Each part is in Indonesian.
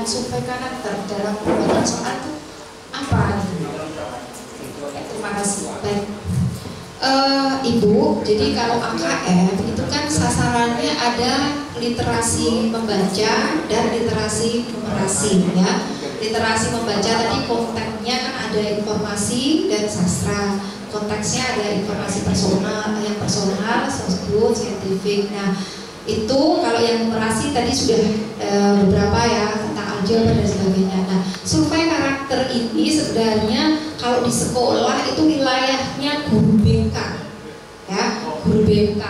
survei karakter dalam pembuatan soal itu apa? Terima kasih. Baik. Ibu, jadi kalau AKM itu kan sasarannya ada literasi membaca dan literasi numerasi ya. Literasi membaca tadi konteksnya kan ada informasi dan sastra. Konteksnya ada informasi personal, yang personal, sosial, saintifik. Nah, itu kalau yang numerasi tadi sudah beberapa ya tentang aljabar dan sebagainya. Nah, survei karakter ini sebenarnya kalau di sekolah itu wilayahnya guru BK, ya guru BK.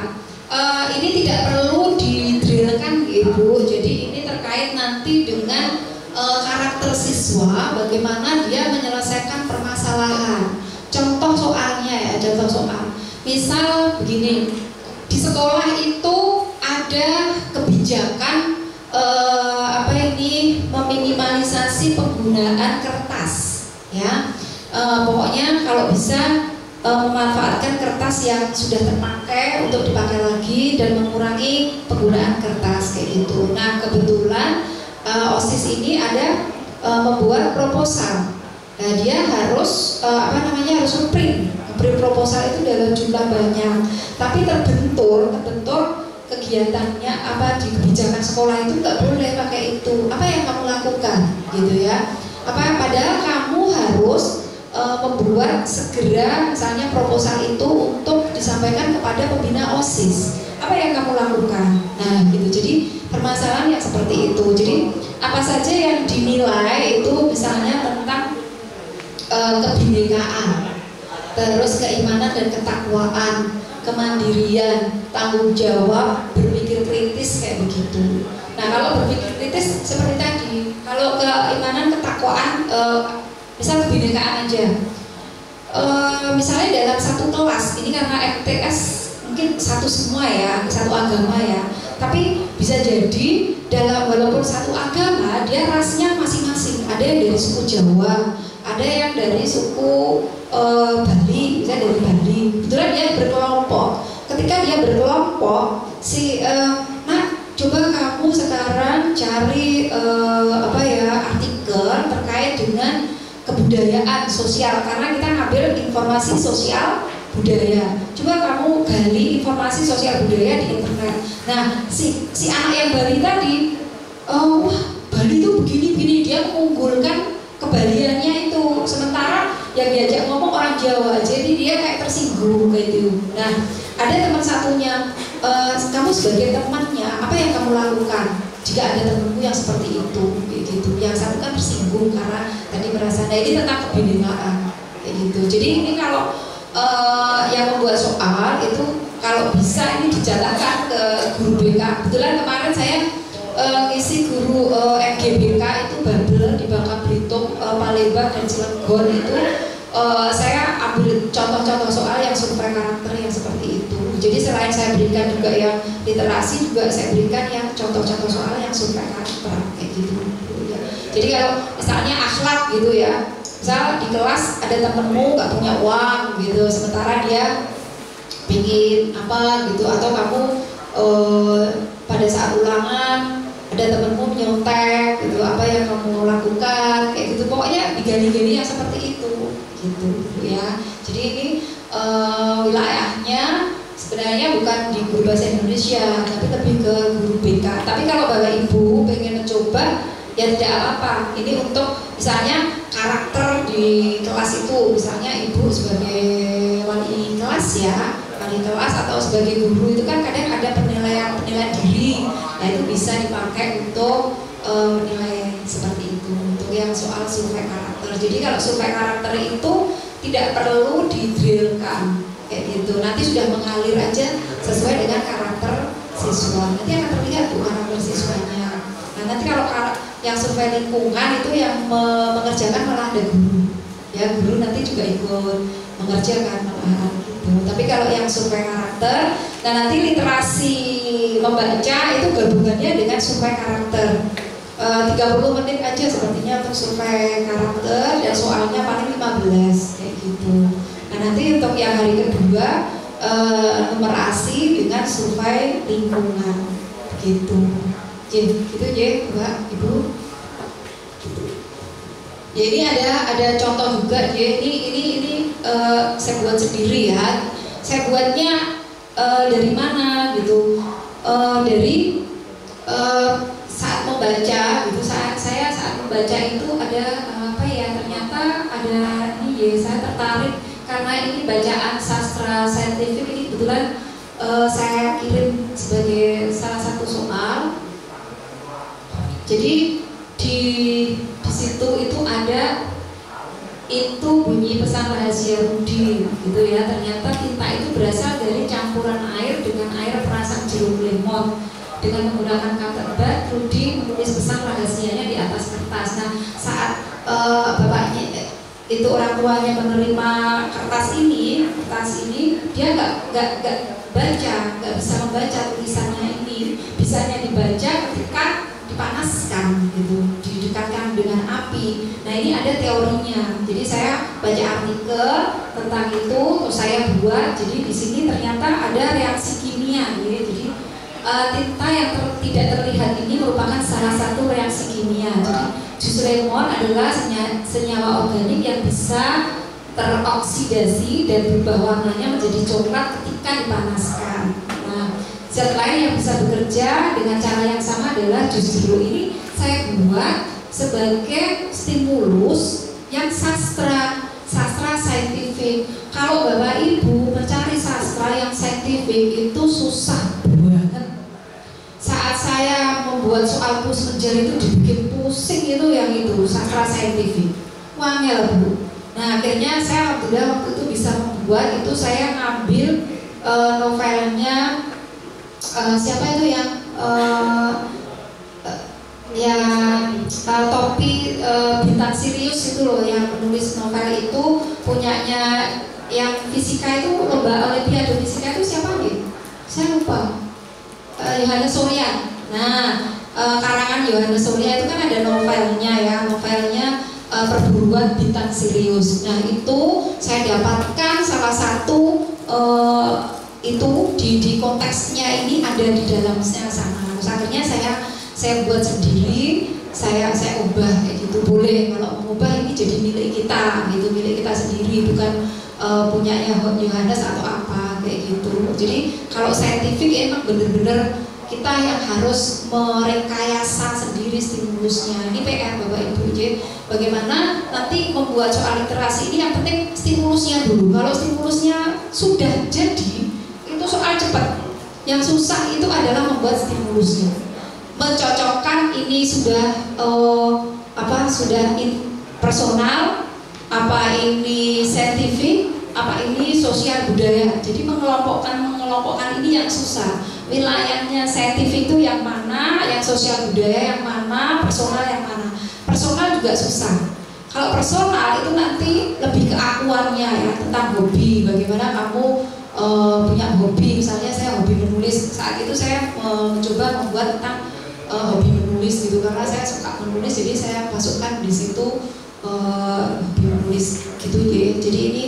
Ini tidak perlu didrillkan, Ibu. Jadi ini terkait nanti dengan karakter siswa, bagaimana dia menyelesaikan permasalahan. Contoh soalnya ya, contoh soal. Misal begini, di sekolah itu ada kebijakan meminimalisasi penggunaan kertas ya. Pokoknya kalau bisa memanfaatkan kertas yang sudah terpakai untuk dipakai lagi dan mengurangi penggunaan kertas kayak gitu. Nah, kebetulan OSIS ini ada membuat proposal. Nah, dia harus harus ngeprint proposal itu dalam jumlah banyak. Tapi terbentur kegiatannya di kebijakan sekolah itu nggak boleh pakai itu. Apa yang kamu lakukan gitu ya? Padahal kamu harus membuat segera misalnya proposal itu untuk disampaikan kepada pembina OSIS. Apa yang kamu lakukan? Nah gitu. Jadi permasalahan yang seperti itu. Jadi apa saja yang dinilai itu misalnya tentang kebinekaan, terus keimanan dan ketakwaan, kemandirian, tanggung jawab, berpikir kritis kayak begitu. Nah kalau berpikir kritis seperti tadi, kalau keimanan, ketakwaan, misal kebinekaan aja. Misalnya dalam satu kelas, ini karena MTS mungkin satu semua ya, satu agama ya. Tapi bisa jadi walaupun satu agama, dia rasnya masing-masing. Ada yang dari suku Jawa, ada yang dari suku Bali, bisa dari Bali. Kebetulan dia berkelompok. Ketika dia berkelompok, coba kamu sekarang cari artikel terkait dengan kebudayaan sosial, karena kita ngambil informasi sosial budaya. Coba kamu gali informasi sosial budaya di internet. Nah, si anak yang Bali tadi, Bali itu begini-begini, dia mengunggulkan kebaliannya itu. Sementara yang diajak ngomong orang Jawa, jadi dia kayak tersinggung kayak gitu. Nah, ada teman satunya, kamu sebagai temannya, apa yang kamu lakukan jika ada temanmu yang seperti itu, kayak gitu. Yang satu kan tersinggung karena tadi merasa, nah ini tentang kebinekaan kayak gitu. Jadi ini kalau yang membuat soal itu kalau bisa ini dijalankan ke guru BK. Kebetulan kemarin saya ngisi guru MGBK itu Babel di Bangka Belitung, Palembang dan Cilegon itu saya ambil contoh-contoh soal yang survei karakter yang seperti itu. Jadi selain saya berikan juga yang literasi, juga saya berikan yang contoh-contoh soal yang survei karakter kayak gitu ya. Jadi kalau misalnya akhlak gitu ya, misal di kelas ada temenmu nggak punya uang gitu, sementara dia pingin apa gitu, atau kamu pada saat ulangan ada temenmu nyontek gitu, apa yang kamu lakukan kayak gitu. Pokoknya digali-gali yang seperti itu gitu ya. Jadi ini wilayahnya sebenarnya bukan di guru bahasa Indonesia, tapi lebih ke guru BK. Tapi kalau Bapak Ibu pengen mencoba, ya tidak apa-apa. Ini untuk misalnya karakter di kelas itu, misalnya Ibu sebagai wali kelas ya, wali kelas atau sebagai guru itu kan kadang ada penilaian diri. Nah itu bisa dipakai untuk menilai seperti itu, untuk yang soal survei karakter. Jadi kalau survei karakter itu tidak perlu didrillkan kayak gitu, nanti sudah mengalir aja sesuai dengan karakter siswa. Nanti akan terlihat tuh karakter siswanya. Nah nanti kalau yang survei lingkungan itu yang mengerjakan malah ada guru ya, guru nanti juga ikut mengerjakan malahan gitu. Tapi kalau yang survei karakter, nah nanti literasi membaca itu gabungannya dengan survei karakter. 30 menit aja sepertinya untuk survei karakter, dan soalnya paling 15 kayak gitu. Nah nanti untuk yang hari kedua numerasi dengan survei lingkungan gitu. Gitu ya Mbak, Ibu. Ya ini ada contoh juga ya. Ini saya buat sendiri ya. Saya buatnya dari mana gitu? Dari saat membaca gitu. Saya saat membaca itu ada apa ya? Ternyata ada ini ya. Saya tertarik karena ini bacaan sastra saintifik ini kebetulan saya kirim sebagai salah satu soal. Jadi di situ itu ada itu bunyi pesan rahasia Rudy gitu ya. Ternyata tinta itu berasal dari campuran air dengan air perasan jeruk lemon. Dengan menggunakan kata bat, Rudy menulis pesan rahasianya di atas kertas. Nah, saat bapaknya itu orang tuanya menerima kertas ini dia nggak baca, nggak bisa membaca tulisannya ini. Bisanya dibaca ketika dipanaskan gitu, didekatkan dengan api. Nah ini ada teorinya. Jadi saya baca artikel tentang itu, terus saya buat. Jadi di sini ternyata ada reaksi kimia. Ya. Jadi tinta yang tidak terlihat ini merupakan salah satu reaksi kimia. Jadi jus lemon adalah senyawa organik yang bisa teroksidasi dan berubah warnanya menjadi coklat ketika dipanaskan. Nah, zat lain yang bisa bekerja dengan cara yang sama adalah jus jeruk. Ini saya buat sebagai stimulus yang sastra saintifik. Kalau Bapak Ibu mencari sastra yang saintifik itu susah banget. Saat saya membuat soal pusmejer itu dibikin pusing itu yang itu sastra saintifik. Wangel Bu. Nah akhirnya saya alhamdulillah waktu itu bisa membuat itu. Saya ngambil novelnya siapa itu yang topi bintang Sirius itu loh, yang menulis novel itu punyanya yang fisika itu, lomba olimpiade fisika itu siapa gitu? Saya lupa. Yohanes Surya. Nah karangan Yohanes Surya itu kan ada novelnya ya, novelnya Perburuan Bintang Sirius. Nah itu saya dapatkan salah satu itu di konteksnya ini ada di dalamnya sama. Terus akhirnya saya buat sendiri, saya ubah kayak gitu. Boleh kalau mengubah ini jadi milik kita gitu, milik kita sendiri, bukan punyanya Yohanes atau apa kayak gitu. Jadi kalau saintifik emang bener-bener kita yang harus merekayasa sendiri stimulusnya. Ini PR Bapak Ibu. Jadi bagaimana nanti membuat soal literasi ini, yang penting stimulusnya dulu. Kalau stimulusnya sudah jadi, itu soal cepat. Yang susah itu adalah membuat stimulusnya. Mencocokkan ini sudah sudah personal, apa ini saintifik, apa ini sosial budaya. Jadi mengelompokkan ini yang susah. Wilayahnya saintifik itu yang mana, yang sosial budaya yang mana, personal yang mana. Personal juga susah. Kalau personal itu nanti lebih ke akuannya ya, tentang hobi. Bagaimana kamu punya hobi, misalnya saya hobi menulis. Saat itu saya mencoba membuat tentang hobi menulis gitu, karena saya suka menulis, jadi saya masukkan di situ hobi menulis gitu ya. Jadi ini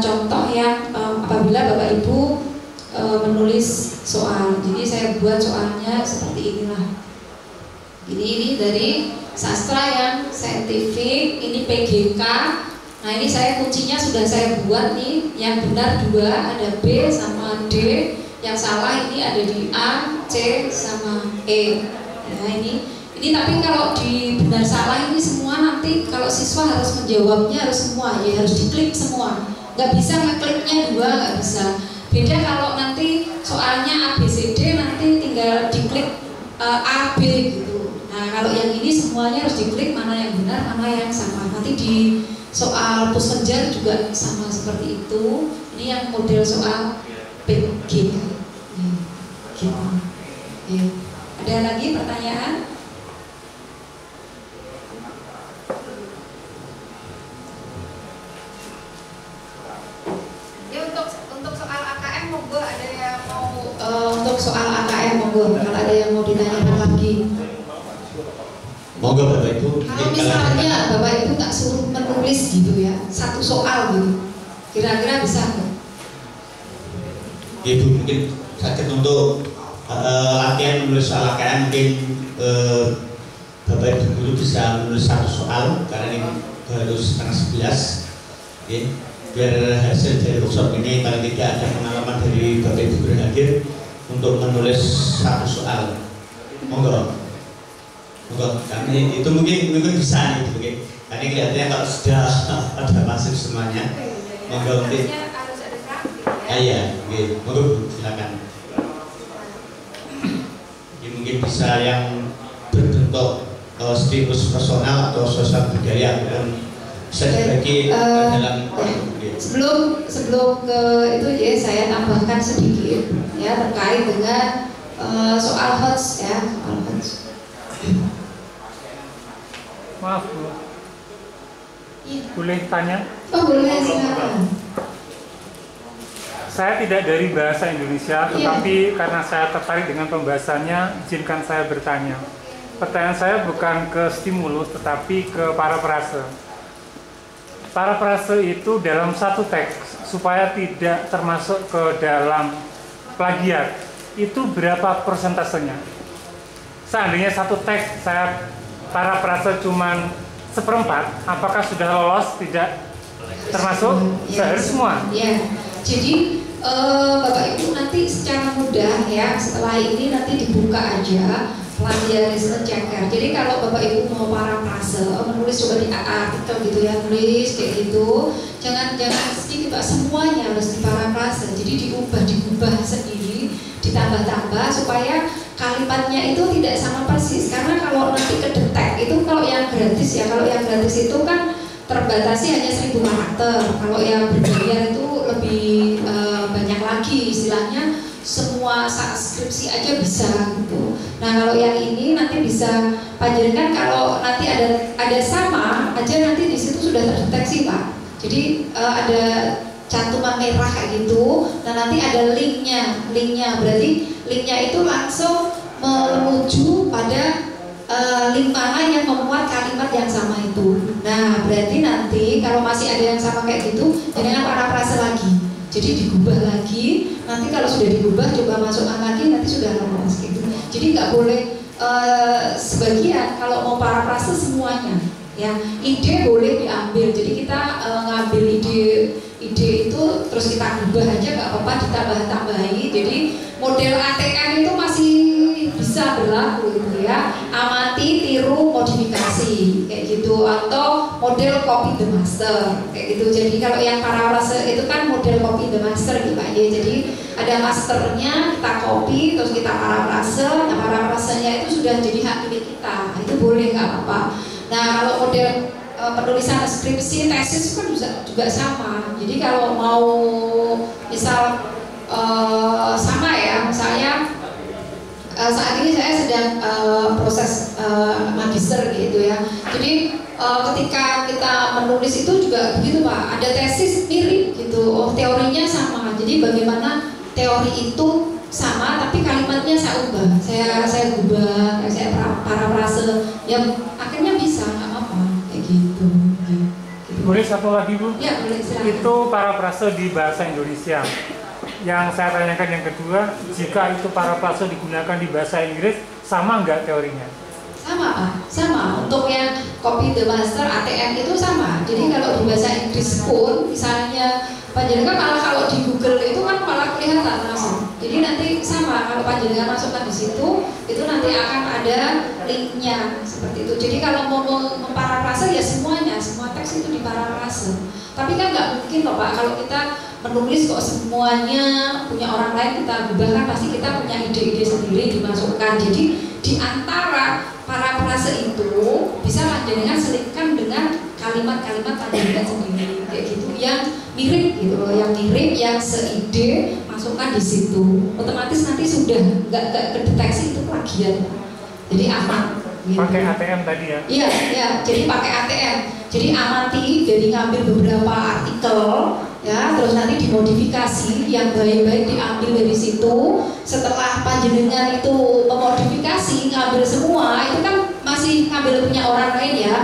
contoh yang apabila Bapak Ibu menulis soal, jadi saya buat soalnya seperti inilah. Ini dari sastra yang saintifik, ini PGK. Nah ini saya kuncinya sudah saya buat nih, yang benar 2, ada B sama D, yang salah ini ada di A, C sama E. Nah ini tapi kalau di benar salah ini semua nanti kalau siswa harus menjawabnya harus semua ya, harus diklik semua. Nggak bisa ngekliknya 2, nggak bisa. Beda kalau nanti soalnya A, B, C, D, nanti tinggal diklik A, B gitu. Nah kalau yang ini semuanya harus diklik mana yang benar, mana yang sama. Nanti di soal pusmejer juga sama seperti itu. Ini yang model soal PG. Gitu. Ya. Ada lagi pertanyaan? Ya untuk soal AKM monggo, ada yang mau untuk soal AKM monggo, kalau ada yang mau ditanyakan lagi. Monggo Bapak Ibu. Kalau misalnya Bapak Ibu tak suruh menulis gitu ya, satu soal gitu, kira-kira bisa nggak? Ibu mungkin sakit untuk latihan menulis soal AKM, mungkin Bapak Ibu guru bisa menulis satu soal karena ini harus setengah 11. Oke, biar hasil dari workshop ini paling tidak ada pengalaman dari Bapak Ibu guru hadir untuk menulis satu soal. Monggo, kami itu mungkin bisa nih, oke. Karena kelihatannya kalau sudah ada masuk semuanya, monggo nanti. Iya, oke, monggo silakan. Ini mungkin bisa yang berbentuk stimulus personal atau sosial budaya dan bisa dibagi dalam sebelum ke itu ya saya tambahkan sedikit ya terkait dengan soal HOTS ya, soal HOTS. Maaf Bu, boleh tanya? Oh boleh, silakan. Saya tidak dari bahasa Indonesia, tetapi karena saya tertarik dengan pembahasannya, izinkan saya bertanya. Pertanyaan saya bukan ke stimulus, tetapi ke parafrase. Parafrase itu dalam satu teks, supaya tidak termasuk ke dalam plagiat, itu berapa persentasenya? Seandainya satu teks saya parafrase cuman 1/4, apakah sudah lolos? Tidak termasuk? Harus semua? Ya, jadi Bapak Ibu nanti secara mudah ya, setelah ini nanti dibuka aja plagiarisme checker. Jadi kalau Bapak Ibu mau parafrase, menulis coba di artikel gitu ya, nulis kayak gitu, jangan sedikit Pak, semuanya harus diparafrase. Jadi digubah sendiri, ditambah-tambah supaya kalimatnya itu tidak sama persis. Karena kalau nanti kedetek itu kalau yang gratis ya, kalau yang gratis itu kan terbatasi hanya 1000 karakter. Kalau yang berbayar itu lebih banyak lagi, istilahnya semua skripsi aja bisa gitu. Nah kalau yang ini nanti bisa panjenengan kalau nanti ada sama aja nanti di situ sudah terdeteksi Pak. Jadi ada cantuman merah kayak gitu. Nah nanti ada linknya berarti linknya itu langsung menuju pada link mana yang memuat kalimat yang sama itu. Nah berarti nanti kalau masih ada yang sama kayak gitu, jangan parafrase lagi. Jadi digubah lagi. Nanti kalau sudah digubah, coba masukkan lagi, nanti sudah lolos gitu. Jadi nggak boleh sebagian. Kalau mau parafrase semuanya, ya ide boleh diambil. Jadi kita ngambil ide itu terus kita ubah aja nggak apa-apa, ditambah-tambahi. Jadi model ATM itu masih bisa berlaku gitu ya, amati, tiru, modifikasi kayak gitu, atau model copy the master kayak gitu. Jadi kalau yang parafrase itu kan model copy the master gitu Pak ya. Jadi ada masternya, kita copy terus kita parafrase. Nah parafrasenya itu sudah jadi hak milik kita, nah, itu boleh nggak apa-apa. Nah kalau model penulisan skripsi, tesis kan juga sama. Jadi kalau mau misal sama ya, misalnya saat ini saya sedang proses magister gitu ya. Jadi ketika kita menulis itu juga begitu Pak, ada tesis mirip gitu, teorinya sama. Jadi bagaimana teori itu sama tapi kalimatnya saya ubah, saya ubah, saya parafrase, yang akhirnya bisa nggak apa-apa kayak gitu. Boleh satu lagi Bu? Ya boleh, silakan. Itu parafrase di bahasa Indonesia. Yang saya tanyakan yang kedua, jika itu parafrase digunakan di bahasa Inggris, sama nggak teorinya? Sama Pak, sama. Untuk yang copy the master ATM itu sama. Jadi kalau di bahasa Inggris pun, misalnya panjenengan malah kalau di Google itu kan malah kelihatan langsung. Jadi nanti sama, kalau panjenengan masukkan di situ, itu nanti akan ada linknya seperti itu. Jadi kalau mau memparafrase ya semuanya, semua teks itu diparafrase. Tapi kan nggak mungkin loh Pak, kalau kita menulis kok semuanya punya orang lain kita ubah, kan pasti kita punya ide-ide sendiri dimasukkan. Jadi di antara parafrase itu bisa panjenengan selipkan dengan kalimat-kalimat panjenengan sendiri kayak gitu, yang mirip gitu loh, yang mirip, yang seide, masukkan di situ. Otomatis nanti sudah nggak kedeteksi itu plagiat. Jadi aman. Gitu. Pakai ATM tadi ya? Iya, jadi pakai ATM. Jadi amati, jadi ngambil beberapa artikel, ya, terus nanti dimodifikasi, yang baik-baik diambil dari situ. Setelah panjenengan itu memodifikasi, ngambil semua, itu kan masih ngambil punya orang lain ya.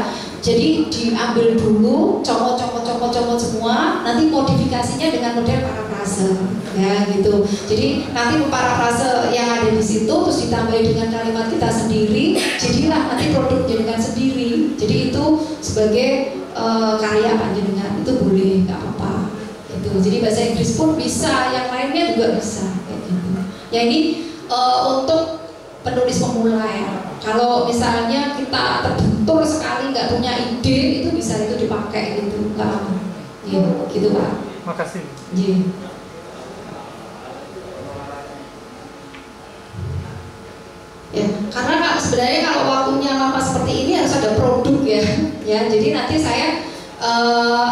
Jadi diambil dulu, comot semua, nanti modifikasinya dengan model parafrase, ya gitu. Jadi nanti parafrase yang ada di situ terus ditambahi dengan kalimat kita sendiri. jadilah nanti produk jenengan sendiri. Jadi itu sebagai karya panjenengan itu boleh, nggak apa-apa. Itu. Jadi bahasa Inggris pun bisa, yang lainnya juga bisa. Kayak gitu. Ya ini untuk penulis pemula ya. Kalau misalnya kita terbentur sekali nggak punya ide, itu bisa itu dipakai gitu, nggak apa-apa. Gitu Pak. Makasih. Ya, karena sebenarnya kalau waktunya lama seperti ini harus ada produk ya. Ya, jadi nanti saya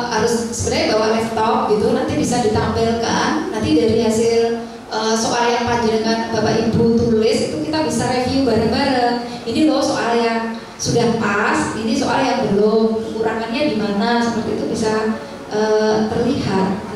harus sebenarnya bawa laptop gitu, nanti bisa ditampilkan. Nanti dari hasil soal yang panjenengan Bapak Ibu tulis itu kita bisa review bareng-bareng. Ini loh soal yang sudah pas, ini soal yang belum, kekurangannya di mana, seperti itu bisa terlihat.